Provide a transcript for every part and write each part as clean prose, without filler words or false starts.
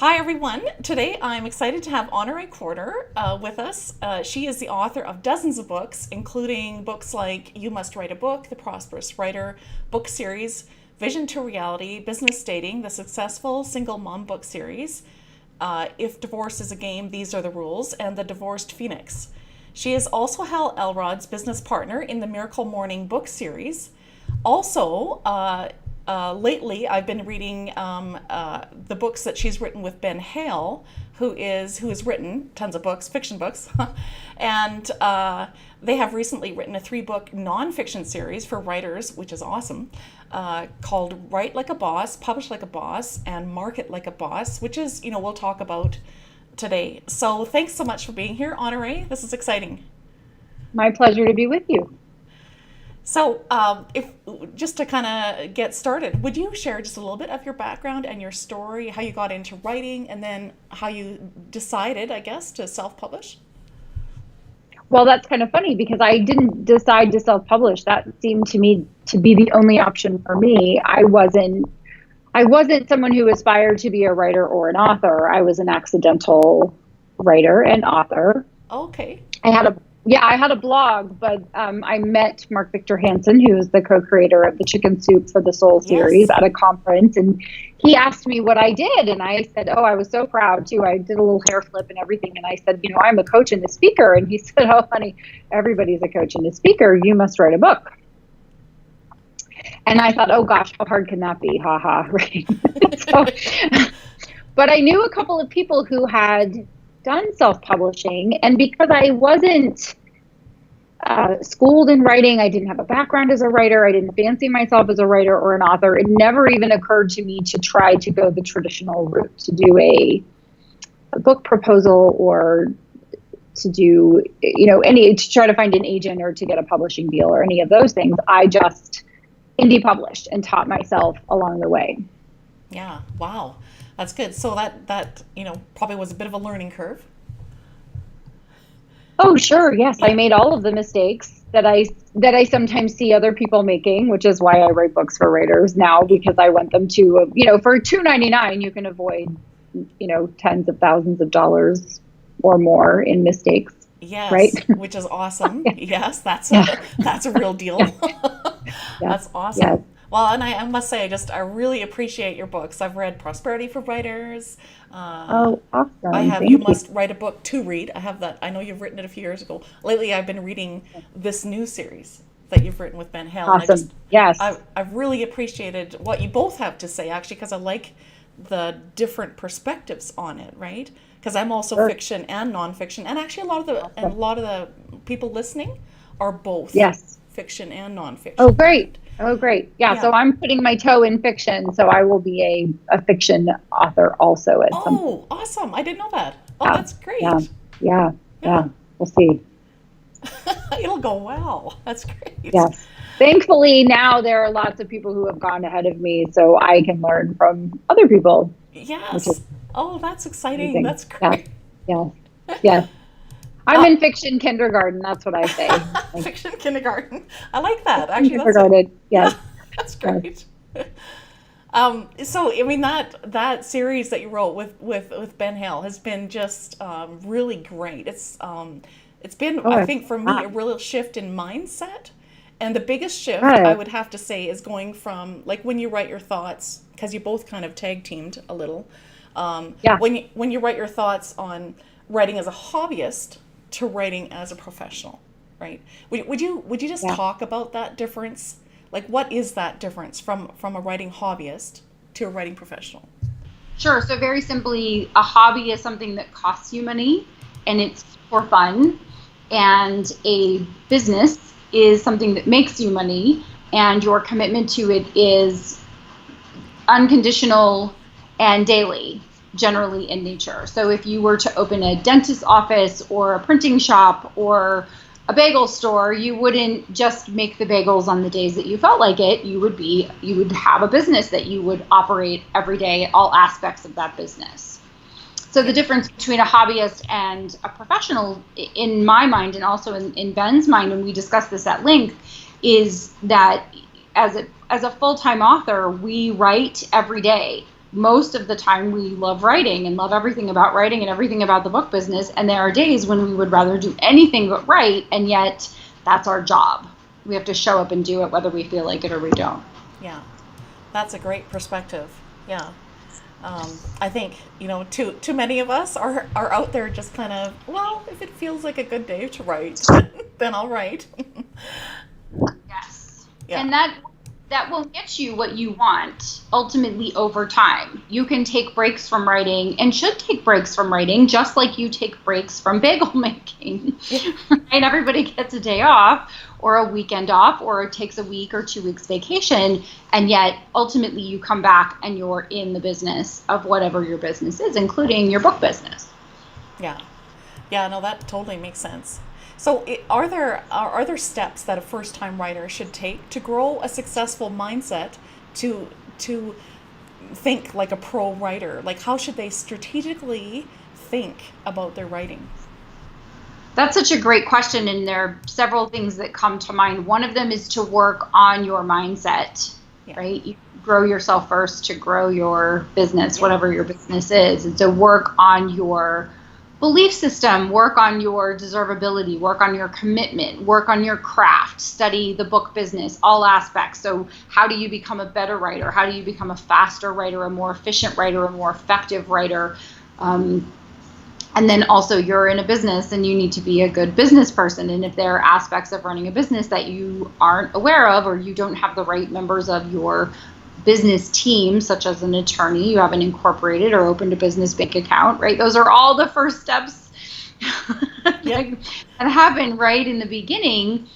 Hi everyone. Today I'm excited to have Honoree Corder with us. She is the author of dozens of books, including books like You Must Write a Book, The Prosperous Writer book series, Vision to Reality, Business Dating, the Successful Single Mom book series, If Divorce is a Game, These Are the Rules, and The Divorced Phoenix. She is also Hal Elrod's business partner in the Miracle Morning book series. Also, lately, I've been reading the books that she's written with Ben Hale, who has written tons of books, fiction books, and they have recently written a 3-book nonfiction series for writers, which is awesome, called Write Like a Boss, Publish Like a Boss, and Market Like a Boss, which is, we'll talk about today. So thanks so much for being here, Honoree. This is exciting. My pleasure to be with you. So, if just to kind of get started, would you share just a little bit of your background and your story, how you got into writing, and then how you decided, I guess, to self-publish? Well, that's kind of funny because I didn't decide to self-publish. That seemed to me to be the only option for me. I wasn't someone who aspired to be a writer or an author. I was an accidental writer and author. Okay. I had a blog, but I met Mark Victor Hansen, who is the co-creator of the Chicken Soup for the Soul series, at a conference, and he asked me what I did, and I said, oh, I was so proud too. I did a little hair flip and everything, and I said, I'm a coach and a speaker, and he said, oh, honey, everybody's a coach and a speaker. You must write a book. And I thought, oh gosh, how hard can that be? Ha ha, right? But I knew a couple of people who had done self-publishing, and because I wasn't schooled in writing, I didn't have a background as a writer, I didn't fancy myself as a writer or an author, it never even occurred to me to try to go the traditional route, to do a book proposal or to do, to try to find an agent or to get a publishing deal or any of those things. I just indie published and taught myself along the way. Yeah, wow. That's good. So that probably was a bit of a learning curve. Oh, sure. Yes. Yeah. I made all of the mistakes that I sometimes see other people making, which is why I write books for writers now, because I want them to, for $2.99, you can avoid, tens of thousands of dollars or more in mistakes. Yes. Right. Which is awesome. Yeah. Yes. That's a real deal. That's awesome. Yeah. Well, and I must say, I really appreciate your books. I've read Prosperity for Writers. Oh, awesome. I have Thank You you. Must Write a Book to Read. I have that. I know you've written it a few years ago. Lately, I've been reading this new series that you've written with Ben Hale. Awesome. Yes. I've really appreciated what you both have to say, actually, because I like the different perspectives on it, right? Because I'm also fiction and nonfiction, and actually a lot of the people listening are both fiction and nonfiction. Oh, great. Oh, great. Yeah, so I'm putting my toe in fiction, so I will be a fiction author also at some point. Oh, awesome. I didn't know that. Oh, that's great. Yeah. We'll see. It'll go well. That's great. Yes. Thankfully, now there are lots of people who have gone ahead of me, so I can learn from other people. Yes. Oh, that's exciting. Amazing. That's great. Yes. I'm in fiction kindergarten. That's what I say. Fiction kindergarten. I like that. Actually, kindergarten. Yes. That's great. So, I mean, that series that you wrote with Ben Hale has been just really great. It's been, I think, for me, a real shift in mindset. And the biggest shift, I would have to say, is going from, like, when you write your thoughts, because you both kind of tag teamed a little. When you write your thoughts on writing as a hobbyist to writing as a professional, right? Would you just talk about that difference? Like, what is that difference from a writing hobbyist to a writing professional? Sure. So very simply, a hobby is something that costs you money and it's for fun. And a business is something that makes you money and your commitment to it is unconditional and daily, generally in nature. So if you were to open a dentist's office or a printing shop or a bagel store, you wouldn't just make the bagels on the days that you felt like it. You would have a business that you would operate every day, all aspects of that business. So the difference between a hobbyist and a professional, in my mind and also in Ben's mind, and we discussed this at length, is that as a full-time author, we write every day. most of the time we love writing and love everything about writing and everything about the book business. And there are days when we would rather do anything but write, and yet that's our job. We have to show up and do it whether we feel like it or we don't. Yeah, that's a great perspective. Yeah. I think, too many of us are out there just kind of, well, if it feels like a good day to write, then I'll write. Yes. Yeah. And that will get you what you want ultimately over time. You can take breaks from writing and should take breaks from writing, just like you take breaks from bagel making. Right? Everybody gets a day off or a weekend off, or it takes a week or 2 weeks vacation, and yet ultimately you come back and you're in the business of whatever your business is, including your book business. Yeah. Yeah, no, that totally makes sense. So are there steps that a first-time writer should take to grow a successful mindset to think like a pro writer? Like, how should they strategically think about their writing? That's such a great question, and there are several things that come to mind. One of them is to work on your mindset, right? You grow yourself first to grow your business, whatever your business is. And so work on your belief system, work on your deservability, work on your commitment, work on your craft, study the book business, all aspects. So how do you become a better writer? How do you become a faster writer, a more efficient writer, a more effective writer? And then also you're in a business and you need to be a good business person. And if there are aspects of running a business that you aren't aware of, or you don't have the right members of your business team, such as an attorney, you haven't incorporated or opened a business bank account, right? Those are all the first steps that happen right in the beginning.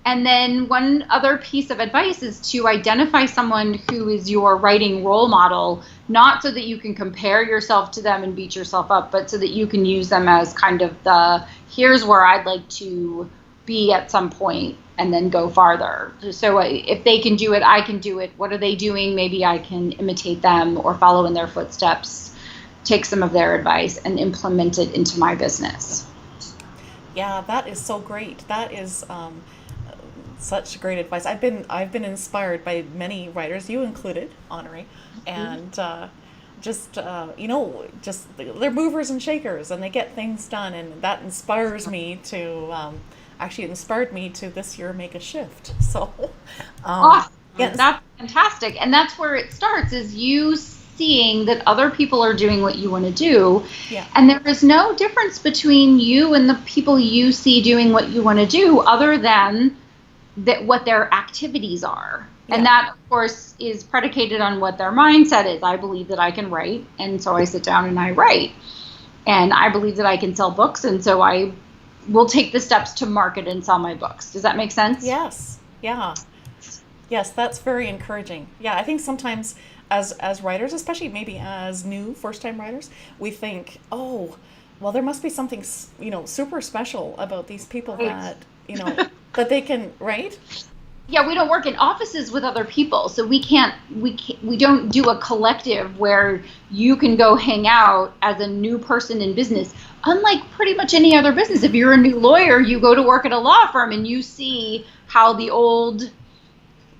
And then one other piece of advice is to identify someone who is your writing role model, not so that you can compare yourself to them and beat yourself up, but so that you can use them as kind of the, here's where I'd like to be at some point, and then go farther. So if they can do it, I can do it. What are they doing? Maybe I can imitate them or follow in their footsteps, take some of their advice and implement it into my business. Yeah, that is so great. That is such great advice. I've been inspired by many writers, you included, Honoree, and just they're movers and shakers, and they get things done, and that inspires me to actually inspired me to this year make a shift. So awesome. Yes. That's fantastic. And that's where it starts, is you seeing that other people are doing what you want to do. Yeah. And there is no difference between you and the people you see doing what you want to do, other than that what their activities are. Yeah. And that, of course, is predicated on what their mindset is. I believe that I can write, and so I sit down and I write. And I believe that I can sell books, and so I will take the steps to market and sell my books. Does that make sense? Yes. Yeah. Yes, that's very encouraging. Yeah, I think sometimes as writers, especially maybe as new first-time writers, we think, oh, well, there must be something, super special about these people that, that they can, right? Yeah, we don't work in offices with other people, so we don't do a collective where you can go hang out as a new person in business. Unlike pretty much any other business, if you're a new lawyer, you go to work at a law firm and you see how the old,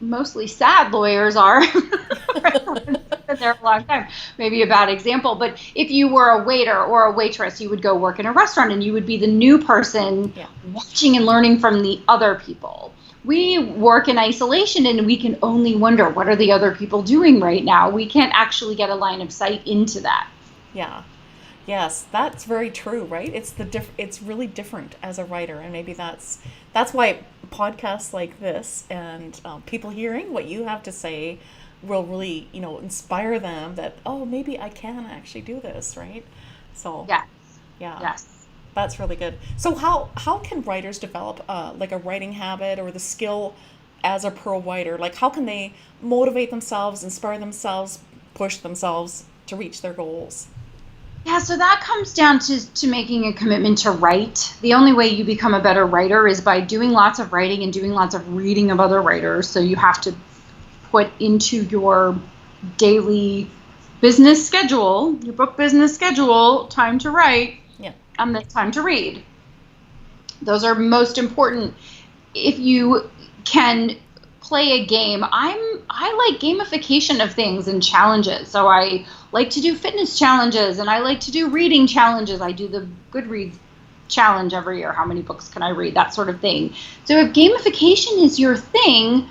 mostly sad lawyers are. Been there a long time. Maybe a bad example, but if you were a waiter or a waitress, you would go work in a restaurant and you would be the new person watching and learning from the other people. We work in isolation and we can only wonder, what are the other people doing right now? We can't actually get a line of sight into that. Yeah. Yes, that's very true, right? It's really different as a writer, and maybe that's why podcasts like this and people hearing what you have to say will really, inspire them that, oh, maybe I can actually do this, right? So yes, that's really good. So how can writers develop like a writing habit or the skill as a pro writer? Like, how can they motivate themselves, inspire themselves, push themselves to reach their goals? Yeah, so that comes down to making a commitment to write. The only way you become a better writer is by doing lots of writing and doing lots of reading of other writers. So you have to put into your daily business schedule, your book business schedule, time to write, and then time to read. Those are most important. If you can play a game, I like gamification of things and challenges. So I like to do fitness challenges, and I like to do reading challenges. I do the Goodreads challenge every year. How many books can I read? That sort of thing. So if gamification is your thing,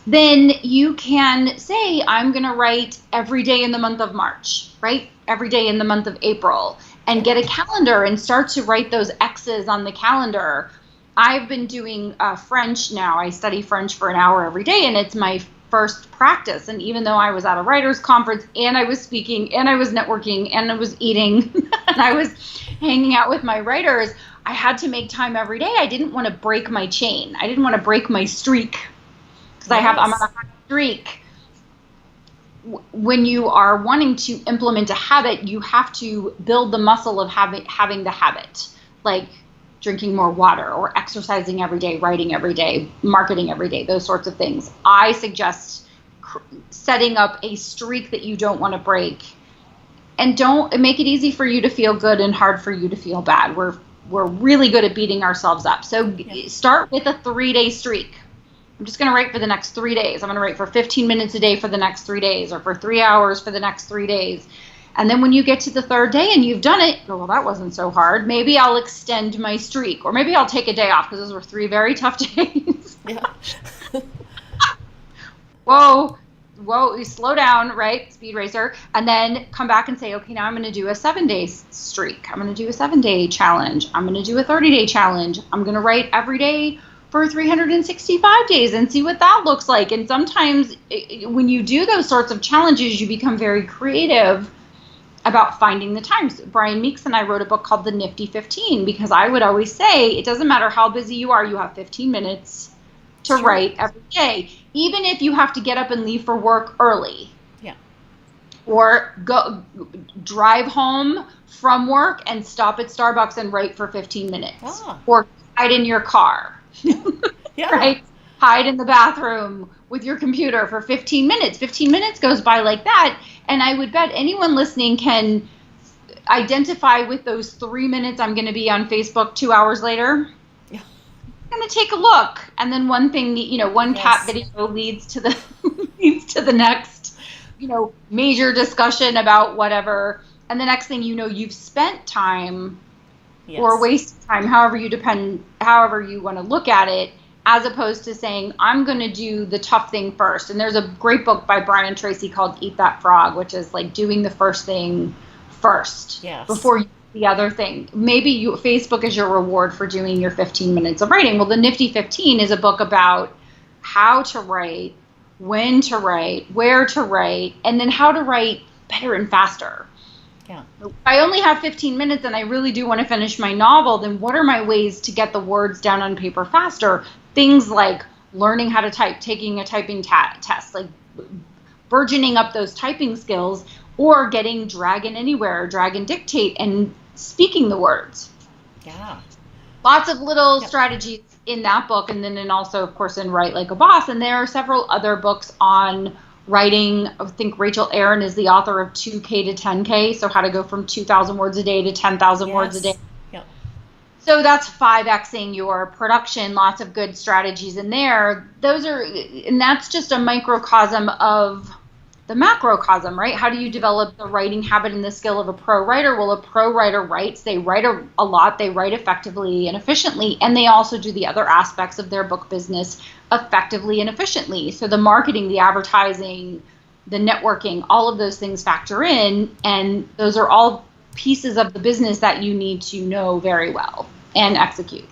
then you can say, I'm going to write every day in the month of March, right? Every day in the month of April, and get a calendar and start to write those X's on the calendar. I've been doing French now. I study French for an hour every day, and it's my first practice. And even though I was at a writer's conference, and I was speaking, and I was networking, and I was eating, and I was hanging out with my writers, I had to make time every day. I didn't want to break my chain. I didn't want to break my streak, because I'm on a high streak. When you are wanting to implement a habit, you have to build the muscle of having the habit, like drinking more water or exercising every day, writing every day, marketing every day, those sorts of things. I suggest setting up a streak that you don't want to break, and don't make it easy for you to feel good and hard for you to feel bad. We're really good at beating ourselves up. So start with a 3-day streak. I'm just going to write for the next 3 days. I'm going to write for 15 minutes a day for the next 3 days, or for 3 hours for the next 3 days. And then when you get to the third day and you've done it, well, that wasn't so hard. Maybe I'll extend my streak, or maybe I'll take a day off, because those were 3 very tough days. Yeah. Whoa, slow down, right? Speed racer. And then come back and say, okay, now I'm going to do a 7-day streak. I'm going to do a 7-day challenge. I'm going to do a 30-day challenge. I'm going to write every day for 365 days and see what that looks like. And sometimes when you do those sorts of challenges, you become very creative about finding the times. Brian Meeks and I wrote a book called The Nifty 15, because I would always say, it doesn't matter how busy you are, you have 15 minutes to write every day, even if you have to get up and leave for work early. Yeah. Or go drive home from work and stop at Starbucks and write for 15 minutes. Or hide in your car. Yeah. Right? Hide in the bathroom with your computer for 15 minutes. 15 minutes goes by like that. And I would bet anyone listening can identify with those 3 minutes I'm going to be on Facebook 2 hours later. Yeah. I'm going to take a look. And then one thing, one cat video leads to the next, major discussion about whatever. And the next thing you know, you've spent time or wasted time, however you want to look at it, as opposed to saying, I'm going to do the tough thing first. And there's a great book by Brian Tracy called Eat That Frog, which is like doing the first thing first before you do the other thing. Maybe Facebook is your reward for doing your 15 minutes of writing. Well, the Nifty 15 is a book about how to write, when to write, where to write, and then how to write better and faster. Yeah. If I only have 15 minutes and I really do want to finish my novel, then what are my ways to get the words down on paper faster? Things like learning how to type, taking a typing test, like burgeoning up those typing skills, or getting Dragon Anywhere, Dragon Dictate, and speaking the words. Yeah. Lots of little strategies in that book, and then also, of course, in Write Like a Boss. And there are several other books on writing. I think Rachel Aaron is the author of 2K to 10K, so how to go from 2,000 words a day to 10,000 words a day. Yep. So that's 5xing your production. Lots of good strategies in there. And that's just a microcosm of the macrocosm, right? How do you develop the writing habit and the skill of a pro writer? Well, a pro writer writes. They write a lot. They write effectively and efficiently, and they also do the other aspects of their book business effectively and efficiently. So the marketing, the advertising, the networking, all of those things factor in, and those are all pieces of the business that you need to know very well and execute.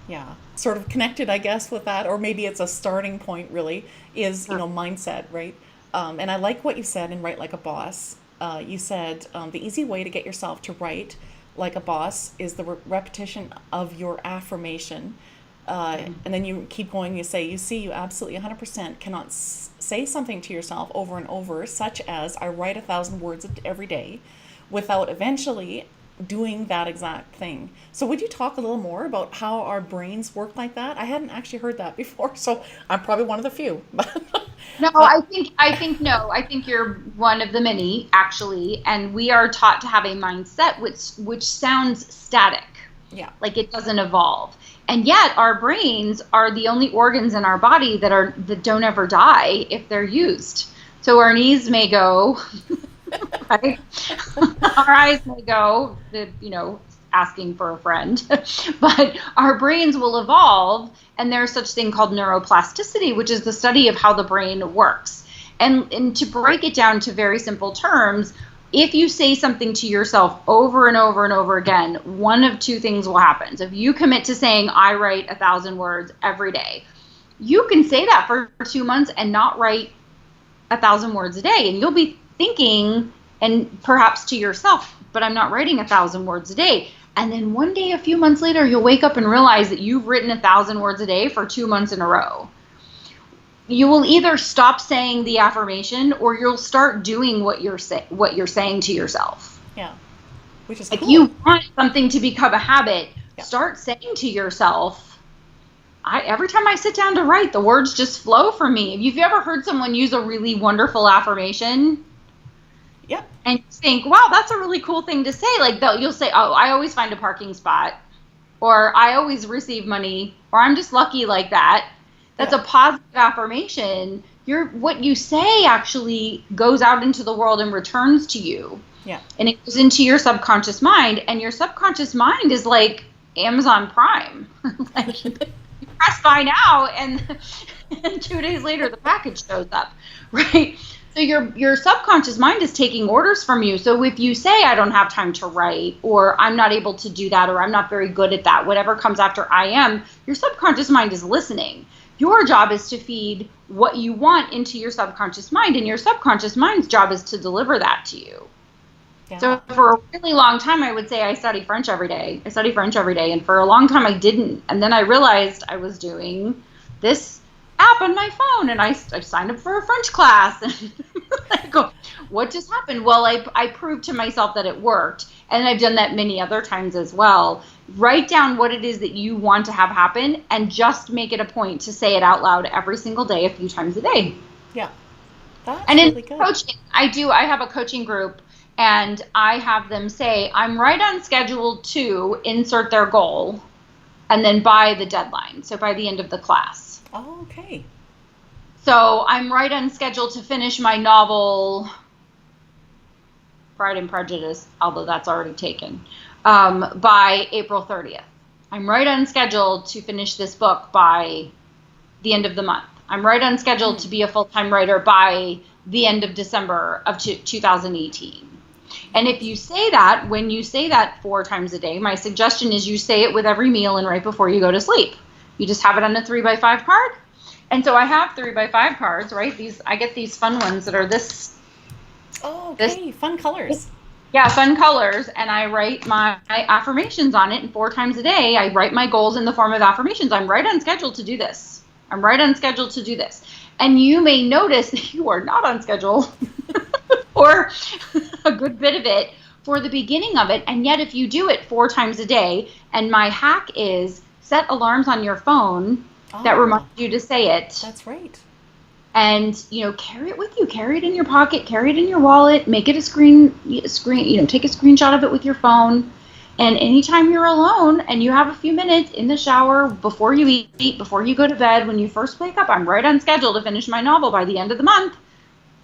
Yeah. Sort of connected, I guess, with that, or maybe it's a starting point, really, is, mindset, right? And I like what you said in Write Like a Boss. You said the easy way to get yourself to write like a boss is the repetition of your affirmation. And then you keep going, you say, you absolutely 100% cannot say something to yourself over and over, such as, I write 1,000 words every day, without eventually doing that exact thing. So would you talk a little more about how our brains work like that? I hadn't actually heard that before, so I'm probably one of the few. No, I think you're one of the many, actually, and we are taught to have a mindset which sounds static. Yeah. Like it doesn't evolve. And yet our brains are the only organs in our body that don't ever die if they're used. So our knees may go right? Our eyes may go, asking for a friend, but our brains will evolve, and there's such thing called neuroplasticity, which is the study of how the brain works. And to break it down to very simple terms, if you say something to yourself over and over and over again, one of two things will happen. So if you commit to saying, I write 1,000 words every day, you can say that for 2 months and not write 1,000 words a day. And you'll be thinking, and perhaps to yourself, but I'm not writing 1,000 words a day. And then one day, a few months later, you'll wake up and realize that you've written 1,000 words a day for 2 months in a row. You will either stop saying the affirmation, or you'll start doing what you're saying to yourself. Yeah, which is If cool. you want something to become a habit, Yeah. start saying to yourself, every time I sit down to write, the words just flow from me. Have you ever heard someone use a really wonderful affirmation? Yep. And you think, wow, that's a really cool thing to say. Like you'll say, oh, I always find a parking spot, or I always receive money, or I'm just lucky like that. That's a positive affirmation. What you say actually goes out into the world and returns to you. Yeah. And it goes into your subconscious mind, and your subconscious mind is like Amazon Prime. Like, you press buy now, and 2 days later the package shows up, right? So your subconscious mind is taking orders from you. So if you say, I don't have time to write, or I'm not able to do that, or I'm not very good at that, whatever comes after I am, your subconscious mind is listening. Your job is to feed what you want into your subconscious mind, and your subconscious mind's job is to deliver that to you. Yeah. So for a really long time, I would say I study French every day. And for a long time I didn't. And then I realized I was doing this app on my phone, and I signed up for a French class. And I go, what just happened? Well, I proved to myself that it worked. And I've done that many other times as well. Write down what it is that you want to have happen, and just make it a point to say it out loud every single day, a few times a day. Yeah. That's And in really good. coaching, I have a coaching group, and I have them say, I'm right on schedule to insert their goal, and then by the deadline, so by the end of the class. Oh, okay. So I'm right on schedule to finish my novel, Pride and Prejudice, although that's already taken, by April 30th. I'm right on schedule to finish this book by the end of the month. I'm right on schedule to be a full-time writer by the end of December of 2018. And if you say that, when you say that 4 times a day, my suggestion is you say it with every meal and right before you go to sleep. You just have it on a 3x5 card. And so I have 3x5 cards, right? I get these fun ones that are this. Oh, okay. Fun colors. Yeah, fun colors. And I write my affirmations on it. And 4 times a day, I write my goals in the form of affirmations. I'm right on schedule to do this. I'm right on schedule to do this. And you may notice that you are not on schedule for a good bit of it for the beginning of it. And yet if you do it 4 times a day, and my hack is set alarms on your phone that remind you to say it. That's right. And, carry it with you. Carry it in your pocket. Carry it in your wallet. Make it a screen. Take a screenshot of it with your phone. And anytime you're alone and you have a few minutes in the shower, before you eat, before you go to bed, when you first wake up, I'm right on schedule to finish my novel by the end of the month.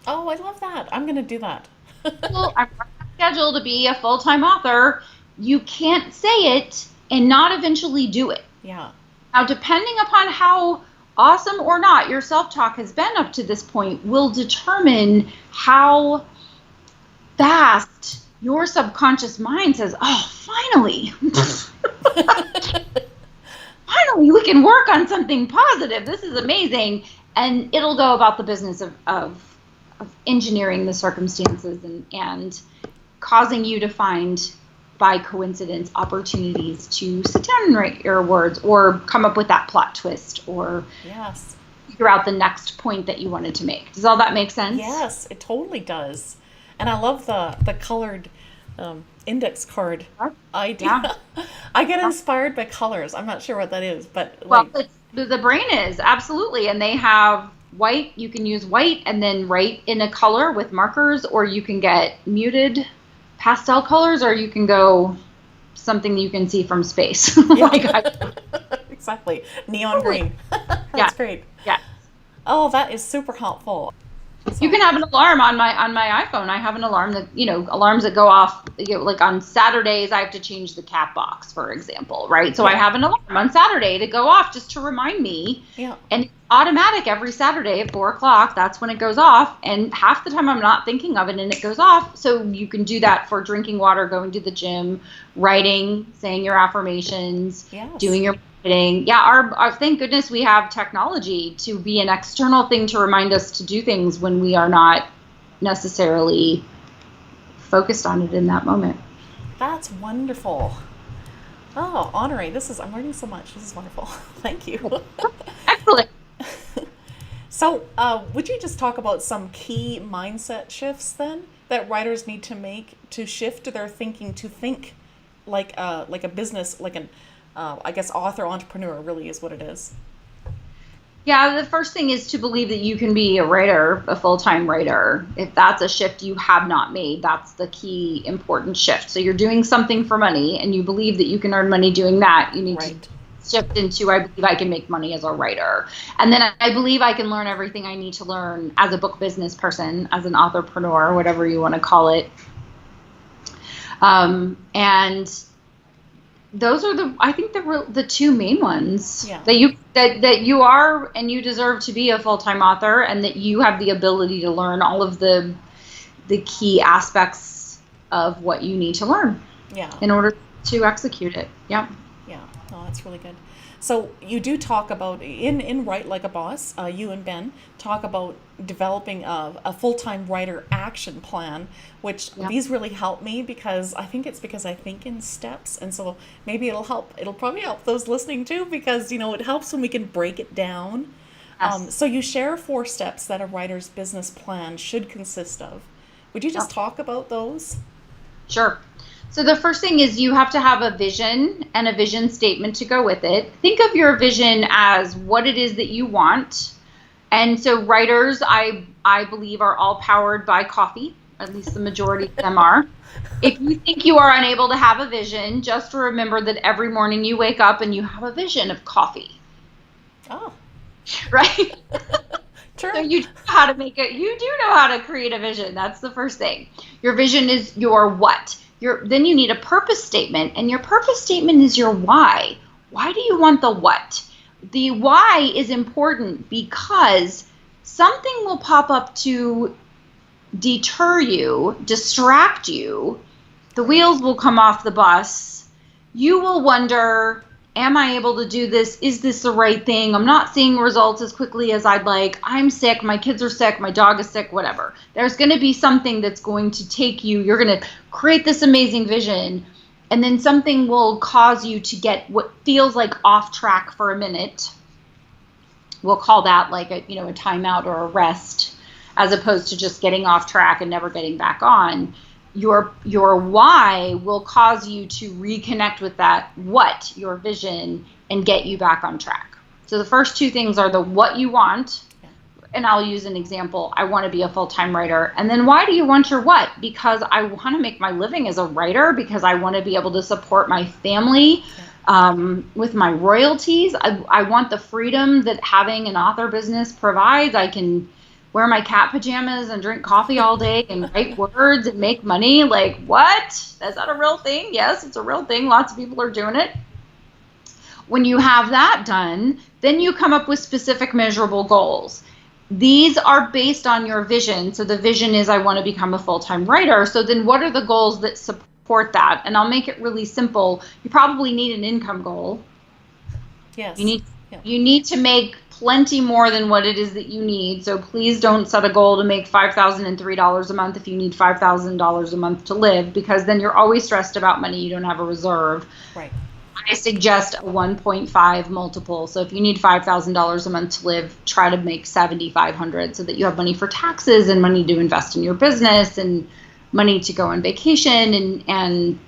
Oh, I love that. I'm going to do that. Well, I'm right on schedule to be a full-time author. You can't say it and not eventually do it. Yeah. Now, depending upon how awesome or not your self-talk has been up to this point will determine how fast your subconscious mind says, oh, finally. Finally, we can work on something positive. This is amazing. And it'll go about the business of engineering the circumstances and causing you to find, by coincidence, opportunities to sit down and write your words, or come up with that plot twist, or Yes. figure out the next point that you wanted to make. Does all that make sense? Yes, it totally does. And I love the colored index card idea. Yeah. I get inspired by colors. I'm not sure what that is, but Well, the brain is, absolutely. And they have white. You can use white and then write in a color with markers, or you can get muted pastel colors, or you can go something you can see from space. Exactly. Neon green. That's Yeah. great. Yeah. Oh, that is super helpful. You can have an alarm on my iPhone. I have an alarm that, alarms that go off, like on Saturdays, I have to change the cat box, for example, right? So I have an alarm on Saturday to go off just to remind me. Yeah. And it's automatic every Saturday at 4:00. That's when it goes off. And half the time I'm not thinking of it and it goes off. So you can do that for drinking water, going to the gym, writing, saying your affirmations, doing your marketing. Yeah, our thank goodness we have technology to be an external thing to remind us to do things when we are not necessarily focused on it in that moment. That's wonderful. Oh, Honoree, I'm learning so much. This is wonderful. Thank you. Excellent. So, would you just talk about some key mindset shifts then that writers need to make to shift their thinking to think like a business, like an, I guess, author, entrepreneur really is what it is? Yeah, the first thing is to believe that you can be a writer, a full-time writer. If that's a shift you have not made, that's the key important shift. So you're doing something for money and you believe that you can earn money doing that. You need to shift into, I believe I can make money as a writer. And then I believe I can learn everything I need to learn as a book business person, as an authorpreneur, whatever you want to call it. And those are I think the two main ones. That you are and you deserve to be a full-time author, and that you have the ability to learn all of the key aspects of what you need to learn in order to execute it. Yeah. Oh, that's really good. So you do talk about, in Write Like a Boss, you and Ben talk about developing a full-time writer action plan, which these really help me because I think I think in steps. And so maybe it'll probably help those listening too, because, it helps when we can break it down. Yes. So you share 4 steps that a writer's business plan should consist of. Would you just talk about those? Sure. So the first thing is you have to have a vision and a vision statement to go with it. Think of your vision as what it is that you want. And so writers, I believe, are all powered by coffee. At least the majority of them are. If you think you are unable to have a vision, just remember that every morning you wake up and you have a vision of coffee. Oh. Right? Sure. So you do know how to create a vision. That's the first thing. Your vision is your what. Then you need a purpose statement, and your purpose statement is your why. Why do you want the what? The why is important because something will pop up to deter you, distract you. The wheels will come off the bus. You will wonder, am I able to do this? Is this the right thing? I'm not seeing results as quickly as I'd like. I'm sick. My kids are sick. My dog is sick, whatever. There's going to be something that's going to take you. You're going to create this amazing vision, and then something will cause you to get what feels like off track for a minute. We'll call that like a timeout or a rest, as opposed to just getting off track and never getting back on. Your why will cause you to reconnect with that what, your vision, and get you back on track. So the first 2 things are the what you want, and I'll use an example. I want to be a full-time writer. And then why do you want your what? Because I want to make my living as a writer, because I want to be able to support my family with my royalties. I want the freedom that having an author business provides. I can wear my cat pajamas and drink coffee all day and write words and make money. Like, what? Is that a real thing? Yes, it's a real thing. Lots of people are doing it. When you have that done, then you come up with specific measurable goals. These are based on your vision. So the vision is I want to become a full-time writer. So then what are the goals that support that? And I'll make it really simple. You probably need an income goal. Yes. You need to make plenty more than what it is that you need. So please don't set a goal to make $5,003 a month if you need $5,000 a month to live, because then you're always stressed about money. You don't have a reserve. Right. I suggest a 1.5 multiple. So if you need $5,000 a month to live, try to make $7,500 so that you have money for taxes and money to invest in your business and money to go on vacation, and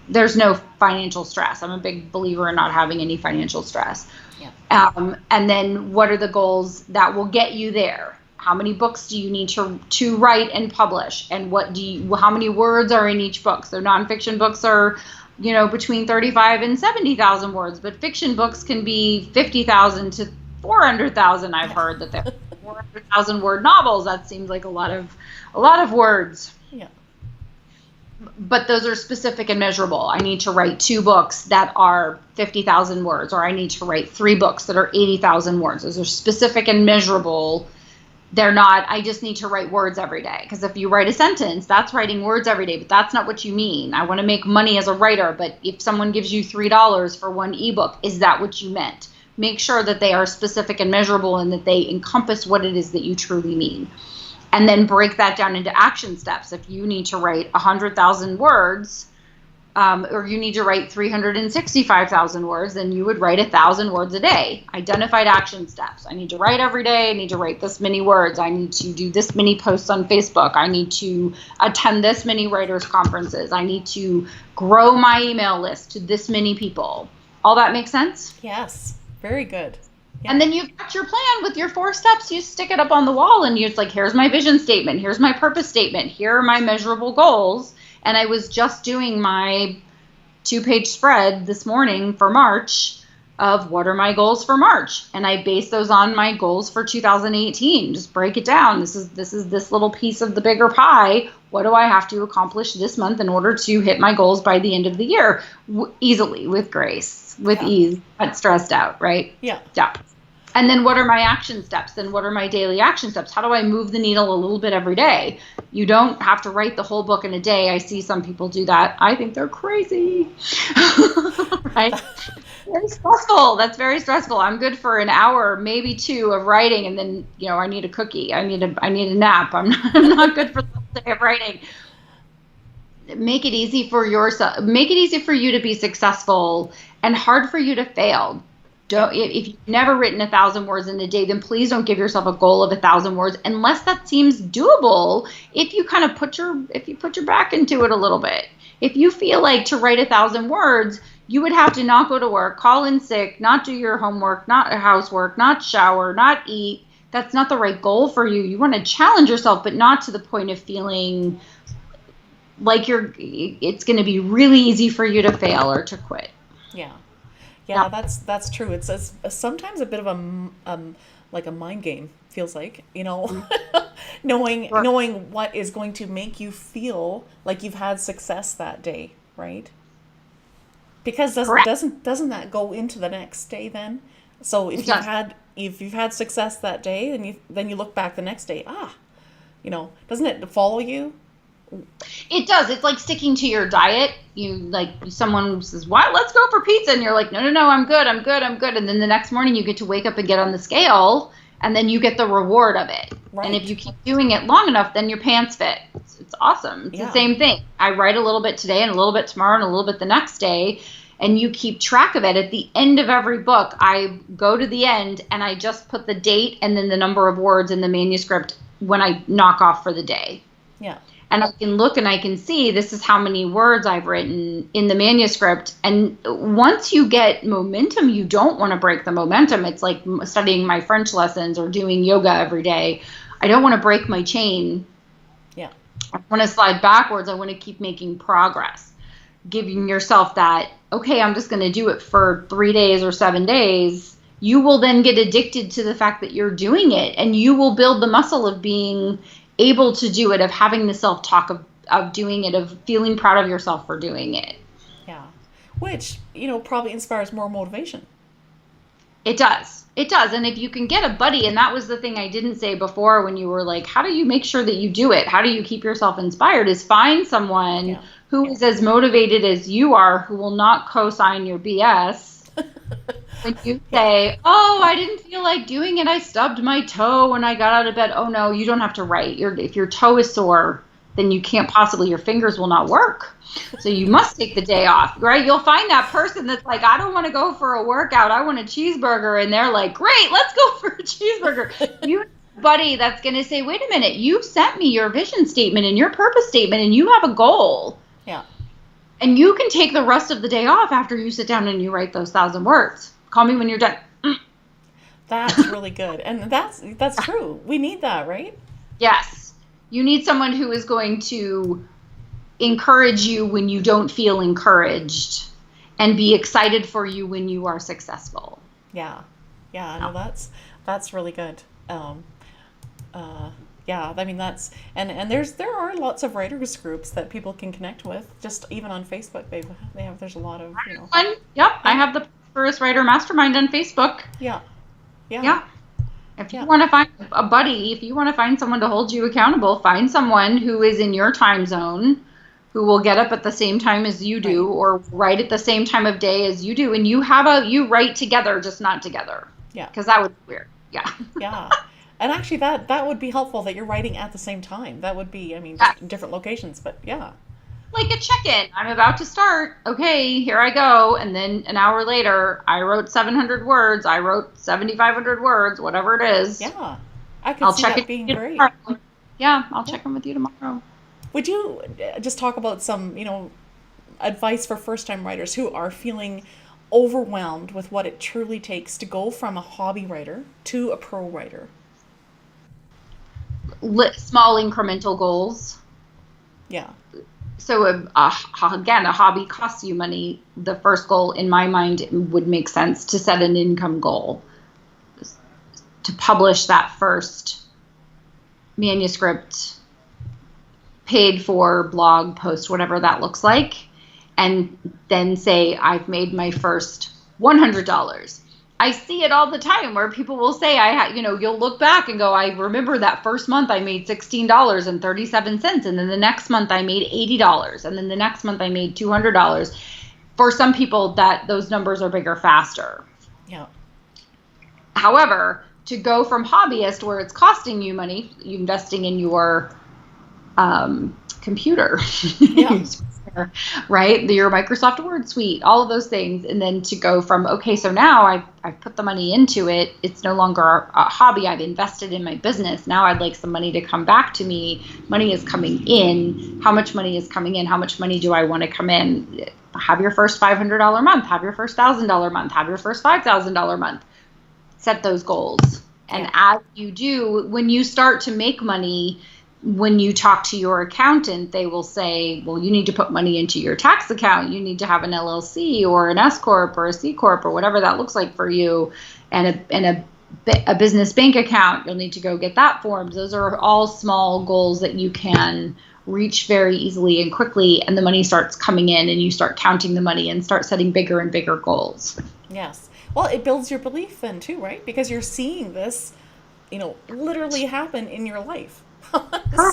there's no financial stress. I'm a big believer in not having any financial stress. Yeah. And then what are the goals that will get you there? How many books do you need to write and publish? And how many words are in each book? So nonfiction books are, between 35 and 70,000 words, but fiction books can be 50,000 to 400,000. I've heard that there are 400,000 word novels. That seems like a lot of words. Yeah. But those are specific and measurable. I need to write 2 books that are 50,000 words, or I need to write 3 books that are 80,000 words. Those are specific and measurable. They're not, I just need to write words every day. Because if you write a sentence, that's writing words every day, but that's not what you mean. I want to make money as a writer, but if someone gives you $3 for one ebook, is that what you meant? Make sure that they are specific and measurable and that they encompass what it is that you truly mean. And then break that down into action steps. If you need to write 100,000 words, or you need to write 365,000 words, then you would write 1,000 words a day. Identified action steps. I need to write every day. I need to write this many words. I need to do this many posts on Facebook. I need to attend this many writers' conferences. I need to grow my email list to this many people. All that makes sense? Yes. Very good. Yeah. And then you've got your plan with your 4 steps. You stick it up on the wall and it's like, here's my vision statement. Here's my purpose statement. Here are my measurable goals. And I was just doing my 2-page spread this morning for March of what are my goals for March. And I base those on my goals for 2018. Just break it down. This is this little piece of the bigger pie. What do I have to accomplish this month in order to hit my goals by the end of the year? Easily, with grace, with ease, not stressed out, right? Yeah. Yeah. And then what are my action steps? Then what are my daily action steps? How do I move the needle a little bit every day? You don't have to write the whole book in a day. I see some people do that. I think they're crazy. Right? Very stressful. That's very stressful. I'm good for an hour, maybe 2 of writing, and then I need a cookie. I need a nap. I'm not good for the whole day of writing. Make it easy for yourself. Make it easy for you to be successful and hard for you to fail. If you've never written 1,000 words in a day, then please don't give yourself a goal of 1,000 words unless that seems doable. If you kind of put your back into it a little bit. If you feel like to write 1,000 words, you would have to not go to work, call in sick, not do your homework, not housework, not shower, not eat. That's not the right goal for you. You want to challenge yourself, but not to the point of feeling like it's going to be really easy for you to fail or to quit. Yeah. Yeah, that's true. It's sometimes a bit of like a mind game, feels like, knowing what is going to make you feel like you've had success that day, right? Because doesn't that go into the next day then? So if you've had success that day, then you look back the next day, doesn't it follow you? It does. It's like sticking to your diet. Someone says, "What? Let's go for pizza," and you're like, "No, I'm good. And then the next morning you get to wake up and get on the scale, and then you get the reward of it. Right. And if you keep doing it long enough, then your pants fit. It's awesome. It's the same thing. I write a little bit today and a little bit tomorrow and a little bit the next day, and you keep track of it. At the end of every book, I go to the end and I just put the date and then the number of words in the manuscript when I knock off for the day. Yeah. And I can look and I can see this is how many words I've written in the manuscript. And once you get momentum, you don't want to break the momentum. It's like studying my French lessons or doing yoga every day. I don't want to break my chain. Yeah. I want to slide backwards. I want to keep making progress. Giving yourself that, okay, I'm just going to do it for 3 days or 7 days. You will then get addicted to the fact that you're doing it. And you will build the muscle of being able to do it, of having the self-talk of doing it, of feeling proud of yourself for doing it. Yeah. Which, probably inspires more motivation. It does. It does. And if you can get a buddy, and that was the thing I didn't say before when you were like, how do you make sure that you do it? How do you keep yourself inspired? Is find someone who is as motivated as you are, who will not co-sign your BS. When you say, I didn't feel like doing it, I stubbed my toe when I got out of bed. Oh, no, you don't have to write. If your toe is sore, then you can't possibly, your fingers will not work. So you must take the day off, right? You'll find that person that's like, I don't want to go for a workout. I want a cheeseburger. And they're like, great, let's go for a cheeseburger. You buddy that's going to say, wait a minute, you sent me your vision statement and your purpose statement and you have a goal. Yeah. And you can take the rest of the day off after you sit down and you write those 1,000 words. Call me when you're done. That's really good. And that's true. We need that, right? Yes. You need someone who is going to encourage you when you don't feel encouraged and be excited for you when you are successful. Yeah. Yeah, no, that's really good. Yeah, I mean and there are lots of writers groups that people can connect with. Just even on Facebook, there's a lot of Fun. Yep, Yeah. I have the Prosperous Writer Mastermind on Facebook. Yeah, yeah, Yeah. If you yeah, want to find a buddy, if you want to find someone to hold you accountable, find someone who is in your time zone, who will get up at the same time as you do, Right. or write at the same time of day as you do, and you write together, just not together. yeah, Because that would be weird. Yeah. yeah. And actually, that would be helpful that you're writing at the same time. That would be, I mean, Yeah. just in different locations, but yeah, Like a check-in. I'm about to start. Okay, here I go. And then an hour later, I wrote 700 words. I wrote 7,500 words, whatever it is. yeah. I could I'll see check that it being with you great. tomorrow. Yeah, I'll check in with you tomorrow. Would you just talk about some, advice for first-time writers who are feeling overwhelmed with what it truly takes to go from a hobby writer to a pro writer? Small incremental goals. Yeah. So again, a hobby costs you money. The first goal in my mind would make sense to set an income goal, to publish that first manuscript, paid for blog post, whatever that looks like, and then say I've made my first $100. I see it all the time where people will say, you'll look back and go, I remember that first month I made $16.37. And then the next month I made $80. And then the next month I made $200. For some people, those numbers are bigger faster. Yeah. However, to go from hobbyist, where it's costing you money, you investing in your computer, Yeah. right? Your Microsoft Word suite, all of those things. And then to go from, okay, so now I've put the money into it. It's no longer a hobby. I've invested in my business. Now I'd like some money to come back to me. Money is coming in. How much money is coming in? How much money do I want to come in? Have your first $500 month. Have your first $1,000 month. Have your first $5,000 month. Set those goals. And as you do, when you start to make money, when you talk to your accountant, they will say, well, you need to put money into your tax account. You need to have an LLC or an S Corp or a C Corp or whatever that looks like for you, and a business bank account. You'll need to go get that formed. Those are all small goals that you can reach very easily and quickly, and the money starts coming in, and you start counting the money and start setting bigger and bigger goals. Yes. Well, it builds your belief then too, right? Because you're seeing this, literally happen in your life.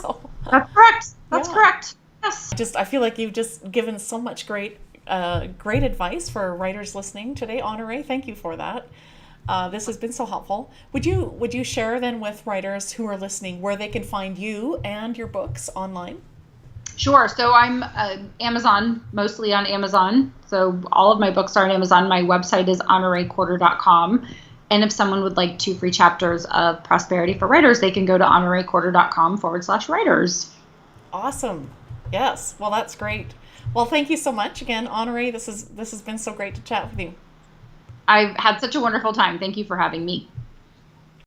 So, That's correct. That's Yeah. correct. Yes. I feel like you've just given so much great advice for writers listening today, Honoree. Thank you for that. This has been so helpful. Would you share then with writers who are listening where they can find you and your books online? Sure. So I'm Amazon, mostly on Amazon. So all of my books are on Amazon. My website is honoreecorder.com. And if someone would like 2 free chapters of Prosperity for Writers, they can go to honoreecorder.com/writers. Awesome. Yes. Well, that's great. Well, thank you so much again, Honoree. This has been so great to chat with you. I've had such a wonderful time. Thank you for having me.